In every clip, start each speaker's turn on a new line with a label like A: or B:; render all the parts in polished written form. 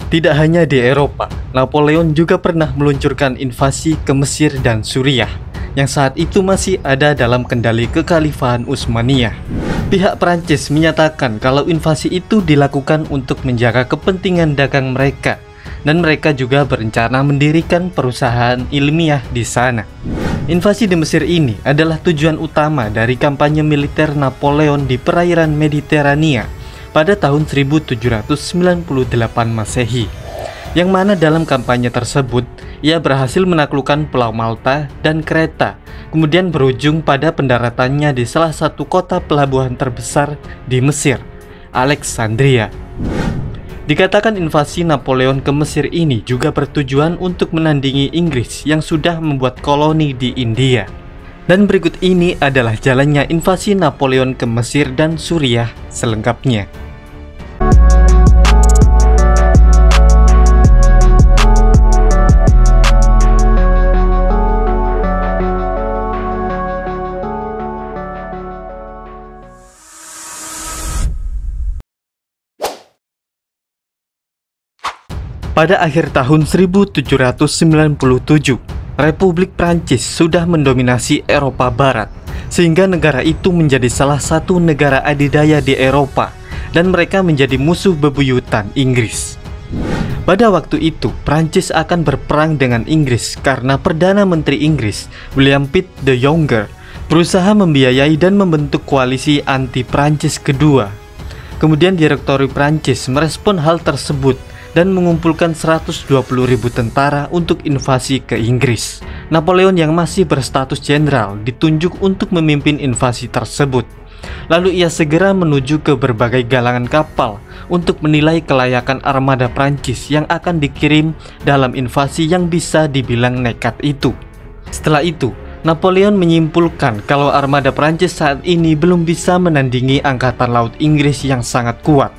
A: Tidak hanya di Eropa, Napoleon juga pernah meluncurkan invasi ke Mesir dan Suriah, yang saat itu masih ada dalam kendali Kekhalifahan Utsmaniyah. Pihak Prancis menyatakan kalau invasi itu dilakukan untuk menjaga kepentingan dagang mereka, dan mereka juga berencana mendirikan perusahaan ilmiah di sana. Invasi di Mesir ini adalah tujuan utama dari kampanye militer Napoleon di perairan Mediterania pada tahun 1798 Masehi, yang mana dalam kampanye tersebut ia berhasil menaklukkan Pulau Malta dan Kreta, kemudian berujung pada pendaratannya di salah satu kota pelabuhan terbesar di Mesir, Alexandria. Dikatakan invasi Napoleon ke Mesir ini juga bertujuan untuk menandingi Inggris yang sudah membuat koloni di India. Dan berikut ini adalah jalannya invasi Napoleon ke Mesir dan Suriah selengkapnya. Pada akhir tahun 1797, Republik Prancis sudah mendominasi Eropa Barat, sehingga negara itu menjadi salah satu negara adidaya di Eropa, dan mereka menjadi musuh bebuyutan Inggris. Pada waktu itu, Prancis akan berperang dengan Inggris karena Perdana Menteri Inggris, William Pitt the Younger, berusaha membiayai dan membentuk koalisi anti-Prancis kedua. Kemudian Direktori Prancis merespon hal tersebut dan mengumpulkan 120.000 tentara untuk invasi ke Inggris. Napoleon yang masih berstatus jenderal ditunjuk untuk memimpin invasi tersebut. Lalu ia segera menuju ke berbagai galangan kapal untuk menilai kelayakan armada Prancis yang akan dikirim dalam invasi yang bisa dibilang nekat itu. Setelah itu, Napoleon menyimpulkan kalau armada Prancis saat ini belum bisa menandingi angkatan laut Inggris yang sangat kuat.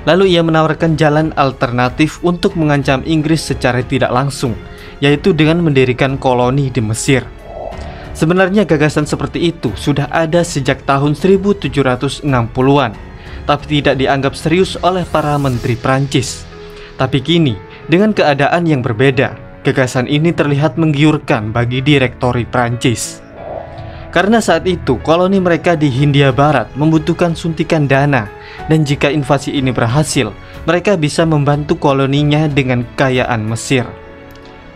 A: Lalu ia menawarkan jalan alternatif untuk mengancam Inggris secara tidak langsung, yaitu dengan mendirikan koloni di Mesir. Sebenarnya gagasan seperti itu sudah ada sejak tahun 1760-an, tapi tidak dianggap serius oleh para menteri Prancis. Tapi kini, dengan keadaan yang berbeda, gagasan ini terlihat menggiurkan bagi Direktori Prancis. Karena saat itu koloni mereka di Hindia Barat membutuhkan suntikan dana, dan jika invasi ini berhasil, mereka bisa membantu koloninya dengan kekayaan Mesir.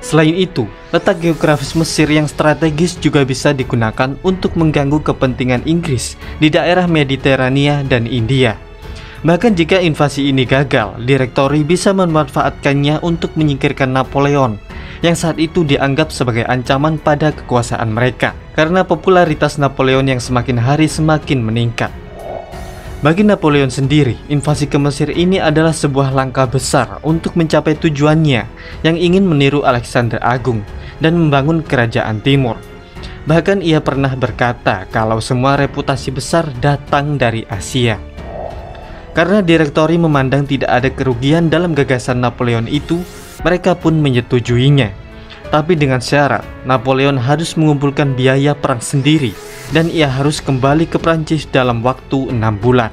A: Selain itu, letak geografis Mesir yang strategis juga bisa digunakan untuk mengganggu kepentingan Inggris di daerah Mediterania dan India. Bahkan jika invasi ini gagal, Direktori bisa memanfaatkannya untuk menyingkirkan Napoleon, yang saat itu dianggap sebagai ancaman pada kekuasaan mereka, karena popularitas Napoleon yang semakin hari semakin meningkat. Bagi Napoleon sendiri, invasi ke Mesir ini adalah sebuah langkah besar untuk mencapai tujuannya yang ingin meniru Alexander Agung dan membangun kerajaan timur. Bahkan ia pernah berkata kalau semua reputasi besar datang dari Asia. Karena Direktori memandang tidak ada kerugian dalam gagasan Napoleon itu, mereka pun menyetujuinya. Tapi dengan syarat, Napoleon harus mengumpulkan biaya perang sendiri dan ia harus kembali ke Prancis dalam waktu 6 bulan.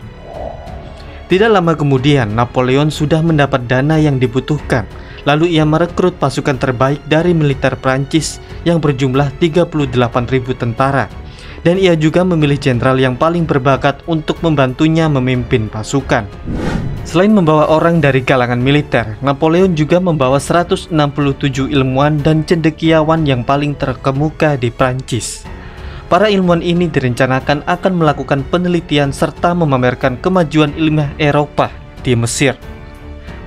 A: Tidak lama kemudian, Napoleon sudah mendapat dana yang dibutuhkan. Lalu ia merekrut pasukan terbaik dari militer Prancis yang berjumlah 38.000 tentara. Dan ia juga memilih jenderal yang paling berbakat untuk membantunya memimpin pasukan. Selain membawa orang dari kalangan militer, Napoleon juga membawa 167 ilmuwan dan cendekiawan yang paling terkemuka di Prancis. Para ilmuwan ini direncanakan akan melakukan penelitian serta memamerkan kemajuan ilmiah Eropa di Mesir.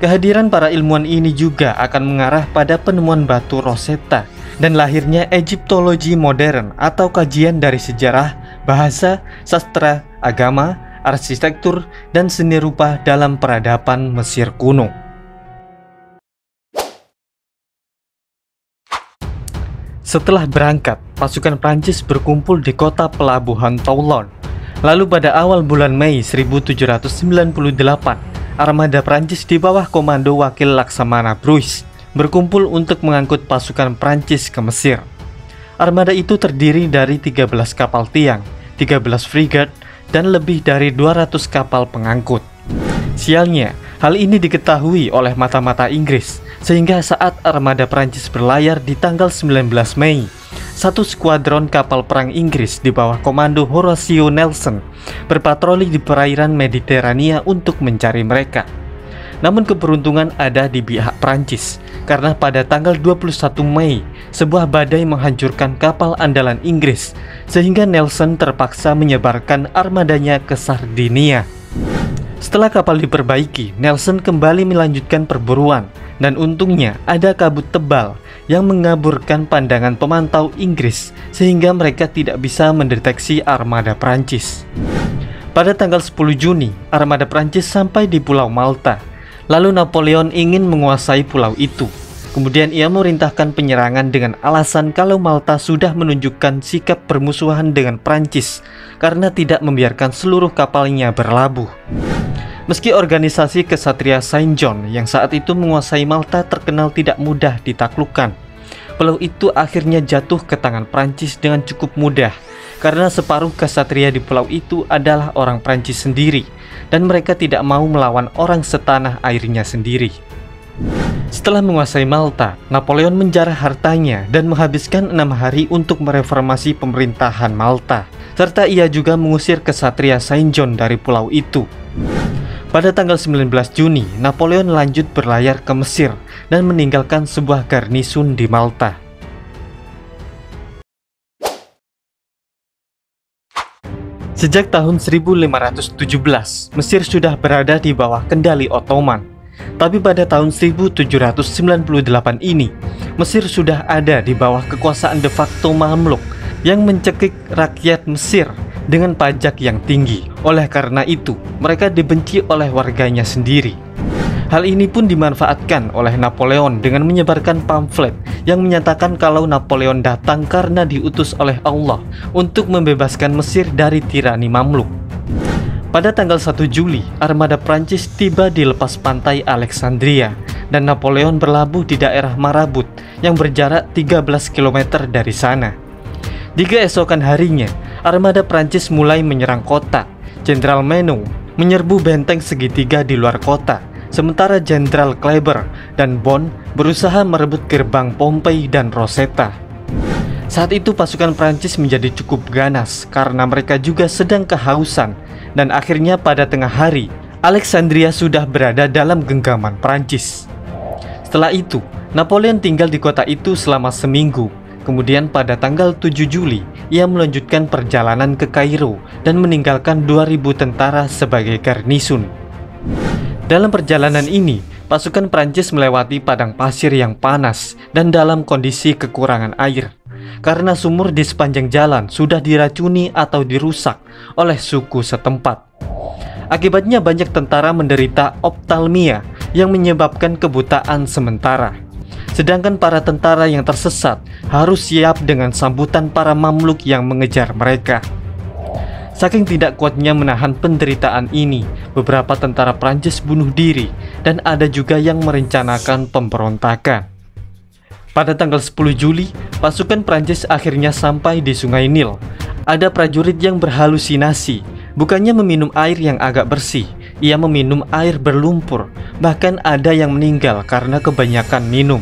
A: Kehadiran para ilmuwan ini juga akan mengarah pada penemuan batu Rosetta dan lahirnya Egyptologi modern atau kajian dari sejarah, bahasa, sastra, agama, arsitektur, dan seni rupa dalam peradaban Mesir kuno. Setelah berangkat, pasukan Prancis berkumpul di kota pelabuhan Toulon. Lalu pada awal bulan Mei 1798, armada Prancis di bawah komando Wakil Laksamana Bruce berkumpul untuk mengangkut pasukan Prancis ke Mesir. Armada itu terdiri dari 13 kapal tiang, 13 frigate, dan lebih dari 200 kapal pengangkut. Sialnya, Hal ini diketahui oleh mata-mata Inggris, sehingga saat armada Prancis berlayar di tanggal 19 Mei, satu skuadron kapal perang Inggris di bawah komando Horatio Nelson berpatroli di perairan Mediterania untuk mencari mereka. Namun keberuntungan ada di pihak Prancis, karena pada tanggal 21 Mei, sebuah badai menghancurkan kapal andalan Inggris, sehingga Nelson terpaksa menyebarkan armadanya ke Sardinia. Setelah kapal diperbaiki, Nelson kembali melanjutkan perburuan, dan untungnya ada kabut tebal yang mengaburkan pandangan pemantau Inggris sehingga mereka tidak bisa mendeteksi armada Prancis. Pada tanggal 10 Juni, armada Prancis sampai di Pulau Malta. Lalu Napoleon ingin menguasai pulau itu. Kemudian ia memerintahkan penyerangan dengan alasan kalau Malta sudah menunjukkan sikap permusuhan dengan Prancis karena tidak membiarkan seluruh kapalnya berlabuh. Meski organisasi kesatria Saint John yang saat itu menguasai Malta terkenal tidak mudah ditaklukkan, pulau itu akhirnya jatuh ke tangan Prancis dengan cukup mudah karena separuh kesatria di pulau itu adalah orang Prancis sendiri dan mereka tidak mau melawan orang setanah airnya sendiri. Setelah menguasai Malta, Napoleon menjarah hartanya dan menghabiskan 6 hari untuk mereformasi pemerintahan Malta, serta ia juga mengusir kesatria Saint John dari pulau itu. Pada tanggal 19 Juni, Napoleon lanjut berlayar ke Mesir dan meninggalkan sebuah garnison di Malta. Sejak tahun 1517, Mesir sudah berada di bawah kendali Ottoman. Tapi pada tahun 1798 ini, Mesir sudah ada di bawah kekuasaan de facto Mamluk yang mencekik rakyat Mesir dengan pajak yang tinggi. Oleh karena itu, mereka dibenci oleh warganya sendiri. Hal ini pun dimanfaatkan oleh Napoleon dengan menyebarkan pamflet yang menyatakan kalau Napoleon datang karena diutus oleh Allah untuk membebaskan Mesir dari tirani Mamluk. Pada tanggal 1 Juli, armada Prancis tiba di lepas pantai Alexandria dan Napoleon berlabuh di daerah Marabut yang berjarak 13 km dari sana. Di keesokan harinya, armada Prancis mulai menyerang kota. Jenderal Menung menyerbu benteng segitiga di luar kota, sementara Jenderal Kleber dan Bonn berusaha merebut gerbang Pompei dan Rosetta. Saat itu pasukan Prancis menjadi cukup ganas karena mereka juga sedang kehausan, dan akhirnya pada tengah hari, Alexandria sudah berada dalam genggaman Prancis. Setelah itu, Napoleon tinggal di kota itu selama seminggu. Kemudian pada tanggal 7 Juli, ia melanjutkan perjalanan ke Kairo dan meninggalkan 2.000 tentara sebagai garnison. Dalam perjalanan ini, pasukan Prancis melewati padang pasir yang panas dan dalam kondisi kekurangan air, karena sumur di sepanjang jalan sudah diracuni atau dirusak oleh suku setempat. Akibatnya banyak tentara menderita optalmia yang menyebabkan kebutaan sementara. Sedangkan para tentara yang tersesat harus siap dengan sambutan para Mamluk yang mengejar mereka. Saking tidak kuatnya menahan penderitaan ini, beberapa tentara Prancis bunuh diri dan ada juga yang merencanakan pemberontakan. Pada tanggal 10 Juli, pasukan Prancis akhirnya sampai di Sungai Nil. Ada prajurit yang berhalusinasi, bukannya meminum air yang agak bersih, ia meminum air berlumpur, bahkan ada yang meninggal karena kebanyakan minum.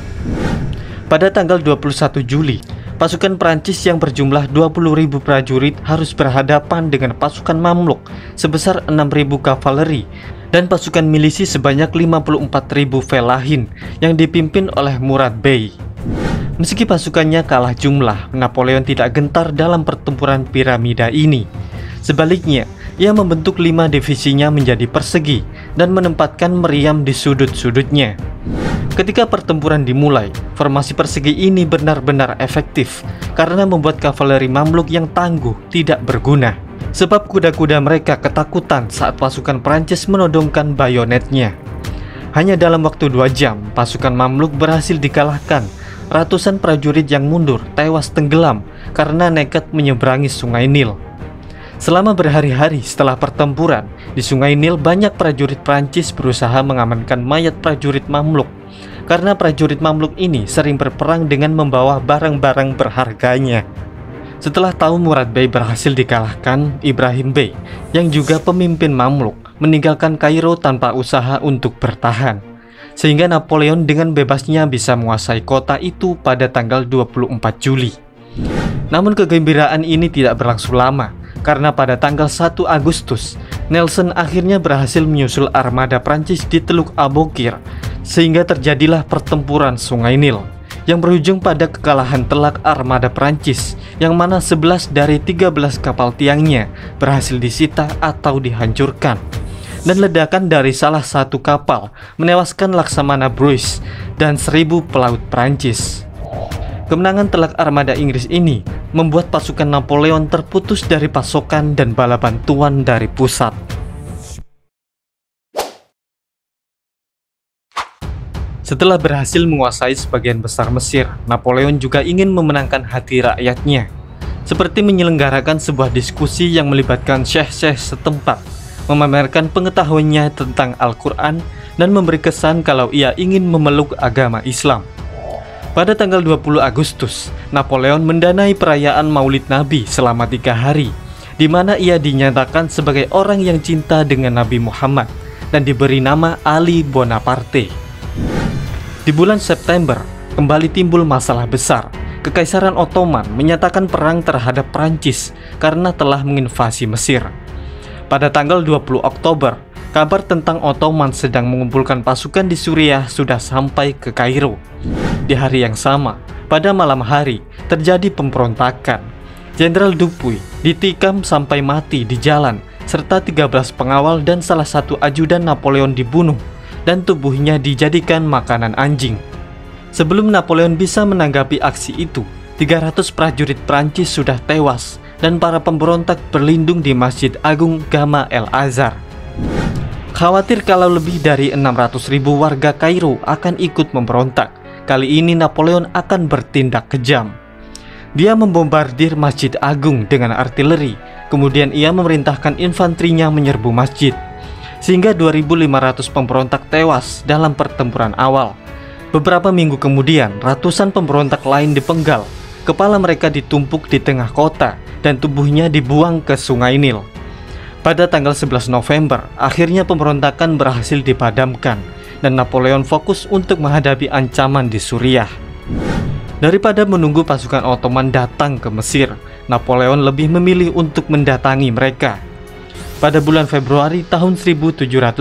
A: Pada tanggal 21 Juli, pasukan Prancis yang berjumlah 20.000 prajurit harus berhadapan dengan pasukan Mamluk sebesar 6.000 kavaleri dan pasukan milisi sebanyak 54.000 felahin yang dipimpin oleh Murad Bey. Meski pasukannya kalah jumlah, Napoleon tidak gentar dalam pertempuran piramida ini. Sebaliknya, ia membentuk 5 divisinya menjadi persegi dan menempatkan meriam di sudut-sudutnya. Ketika pertempuran dimulai, formasi persegi ini benar-benar efektif karena membuat kavaleri Mamluk yang tangguh tidak berguna. Sebab kuda-kuda mereka ketakutan saat pasukan Prancis menodongkan bayonetnya. Hanya dalam waktu 2 jam, pasukan Mamluk berhasil dikalahkan. Ratusan prajurit yang mundur tewas tenggelam karena nekat menyeberangi Sungai Nil. Selama berhari-hari setelah pertempuran, di Sungai Nil banyak prajurit Prancis berusaha mengamankan mayat prajurit Mamluk. Karena prajurit Mamluk ini sering berperang dengan membawa barang-barang berharganya. Setelah tahu Murad Bey berhasil dikalahkan, Ibrahim Bey, yang juga pemimpin Mamluk, meninggalkan Kairo tanpa usaha untuk bertahan, sehingga Napoleon dengan bebasnya bisa menguasai kota itu pada tanggal 24 Juli. Namun kegembiraan ini tidak berlangsung lama, karena pada tanggal 1 Agustus, Nelson akhirnya berhasil menyusul armada Prancis di Teluk Abukir, sehingga terjadilah pertempuran Sungai Nil, yang berujung pada kekalahan telak armada Prancis, yang mana 11 dari 13 kapal tiangnya berhasil disita atau dihancurkan. Dan ledakan dari salah satu kapal menewaskan Laksamana Bruce dan 1000 pelaut Prancis. Kemenangan telak armada Inggris ini membuat pasukan Napoleon terputus dari pasokan dan bala bantuan dari pusat. Setelah berhasil menguasai sebagian besar Mesir, Napoleon juga ingin memenangkan hati rakyatnya, seperti menyelenggarakan sebuah diskusi yang melibatkan syekh-syekh setempat, memamerkan pengetahuannya tentang Al-Quran, dan memberi kesan kalau ia ingin memeluk agama Islam. Pada tanggal 20 Agustus, Napoleon mendanai perayaan Maulid Nabi selama 3 hari, di mana ia dinyatakan sebagai orang yang cinta dengan Nabi Muhammad dan diberi nama Ali Bonaparte. Di bulan September, kembali timbul masalah besar. Kekaisaran Ottoman menyatakan perang terhadap Prancis karena telah menginvasi Mesir. Pada tanggal 20 Oktober, kabar tentang Ottoman sedang mengumpulkan pasukan di Suriah sudah sampai ke Kairo. Di hari yang sama, pada malam hari, terjadi pemberontakan. Jenderal Dupuy ditikam sampai mati di jalan, serta 13 pengawal dan salah satu ajudan Napoleon dibunuh, dan tubuhnya dijadikan makanan anjing. Sebelum Napoleon bisa menanggapi aksi itu, 300 prajurit Prancis sudah tewas, dan para pemberontak berlindung di Masjid Agung Gama El Azhar. Khawatir kalau lebih dari 600.000 warga Kairo akan ikut memberontak, kali ini Napoleon akan bertindak kejam. Dia membombardir Masjid Agung dengan artileri, kemudian ia memerintahkan infanterinya menyerbu masjid, sehingga 2.500 pemberontak tewas dalam pertempuran awal. Beberapa minggu kemudian, ratusan pemberontak lain dipenggal, kepala mereka ditumpuk di tengah kota, dan tubuhnya dibuang ke Sungai Nil. Pada tanggal 11 November, akhirnya pemberontakan berhasil dipadamkan, dan Napoleon fokus untuk menghadapi ancaman di Suriah. Daripada menunggu pasukan Ottoman datang ke Mesir, Napoleon lebih memilih untuk mendatangi mereka. Pada bulan Februari tahun 1799,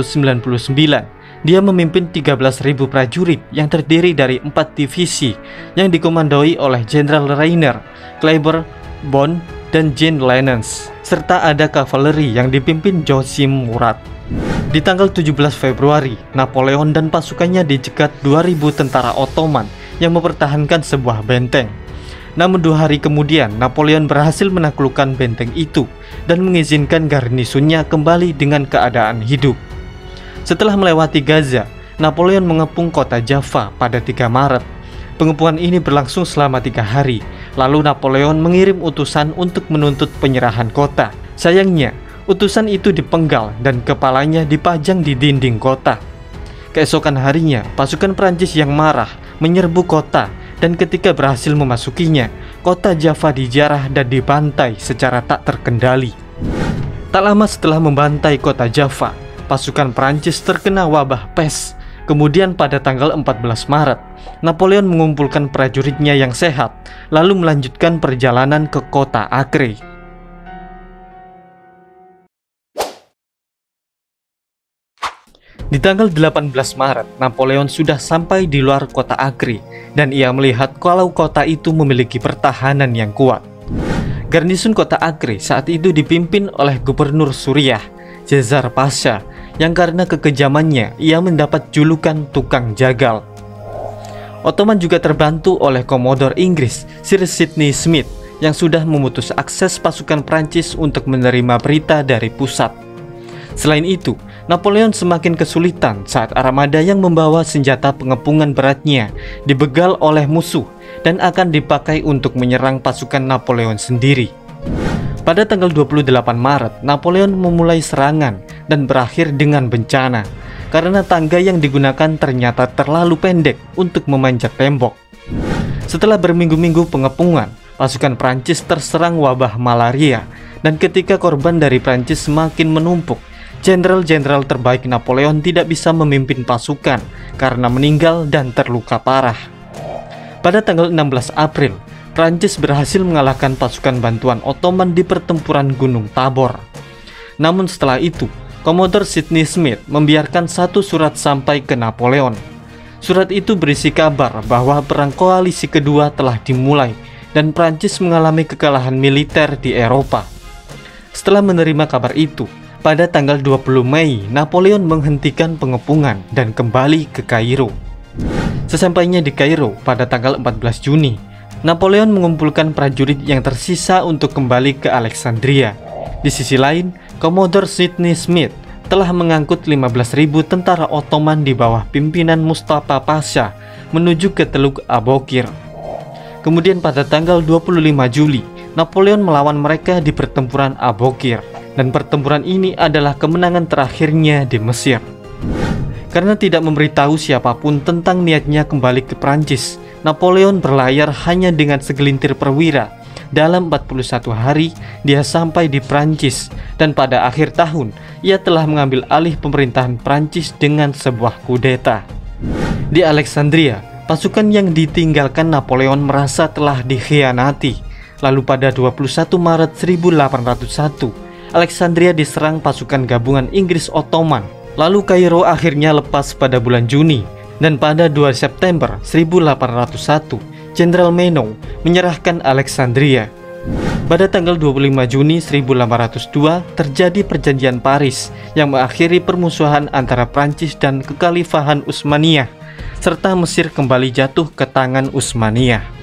A: dia memimpin 13.000 prajurit yang terdiri dari 4 divisi yang dikomandoi oleh Jenderal Rainer, Kleber, Bonn, dan Jean Lennens, serta ada kavaleri yang dipimpin Joachim Murat. Di tanggal 17 Februari, Napoleon dan pasukannya dicegat 2.000 tentara Ottoman yang mempertahankan sebuah benteng. Namun 2 hari kemudian, Napoleon berhasil menaklukkan benteng itu dan mengizinkan garnisonnya kembali dengan keadaan hidup. Setelah melewati Gaza, Napoleon mengepung kota Java pada 3 Maret. Pengepungan ini berlangsung selama 3 hari. Lalu Napoleon mengirim utusan untuk menuntut penyerahan kota. Sayangnya, utusan itu dipenggal dan kepalanya dipajang di dinding kota. Keesokan harinya, pasukan Prancis yang marah menyerbu kota, dan ketika berhasil memasukinya, kota Java dijarah dan dibantai secara tak terkendali. Tak lama setelah membantai kota Java, pasukan Prancis terkena wabah pes. Kemudian pada tanggal 14 Maret, Napoleon mengumpulkan prajuritnya yang sehat, lalu melanjutkan perjalanan ke kota Acre. Di tanggal 18 Maret, Napoleon sudah sampai di luar kota Acre, dan ia melihat kalau kota itu memiliki pertahanan yang kuat. Garnison kota Acre saat itu dipimpin oleh Gubernur Suriah, Cesar Pasha, yang karena kekejamannya ia mendapat julukan tukang jagal. Ottoman juga terbantu oleh Komodor Inggris Sir Sidney Smith yang sudah memutus akses pasukan Prancis untuk menerima berita dari pusat. Selain itu, Napoleon semakin kesulitan saat armada yang membawa senjata pengepungan beratnya dibegal oleh musuh dan akan dipakai untuk menyerang pasukan Napoleon sendiri. Pada tanggal 28 Maret, Napoleon memulai serangan dan berakhir dengan bencana karena tangga yang digunakan ternyata terlalu pendek untuk memanjat tembok. Setelah berminggu-minggu pengepungan, pasukan Prancis terserang wabah malaria, dan ketika korban dari Prancis semakin menumpuk, Jenderal-jenderal terbaik Napoleon tidak bisa memimpin pasukan karena meninggal dan terluka parah. Pada tanggal 16 April, Prancis berhasil mengalahkan pasukan bantuan Ottoman di pertempuran Gunung Tabor. Namun setelah itu, Commodore Sidney Smith membiarkan satu surat sampai ke Napoleon. Surat itu berisi kabar bahwa perang koalisi kedua telah dimulai dan Prancis mengalami kekalahan militer di Eropa. Setelah menerima kabar itu, pada tanggal 20 Mei, Napoleon menghentikan pengepungan dan kembali ke Kairo. Sesampainya di Kairo pada tanggal 14 Juni, Napoleon mengumpulkan prajurit yang tersisa untuk kembali ke Alexandria. Di sisi lain, Commodore Sidney Smith telah mengangkut 15.000 tentara Ottoman di bawah pimpinan Mustafa Pasha menuju ke Teluk Abokir. Kemudian pada tanggal 25 Juli, Napoleon melawan mereka di pertempuran Abokir, dan pertempuran ini adalah kemenangan terakhirnya di Mesir. Karena tidak memberitahu siapapun tentang niatnya kembali ke Prancis, Napoleon berlayar hanya dengan segelintir perwira. Dalam 41 hari, dia sampai di Prancis, dan pada akhir tahun, ia telah mengambil alih pemerintahan Prancis dengan sebuah kudeta. Di Alexandria, pasukan yang ditinggalkan Napoleon merasa telah dikhianati. Lalu pada 21 Maret 1801, Alexandria diserang pasukan gabungan Inggris Ottoman. Lalu Kairo akhirnya lepas pada bulan Juni, dan pada 2 September 1801, Jenderal Menong menyerahkan Alexandria. Pada tanggal 25 Juni 1802 terjadi perjanjian Paris yang mengakhiri permusuhan antara Prancis dan Kekhalifahan Utsmaniyah, serta Mesir kembali jatuh ke tangan Utsmaniyah.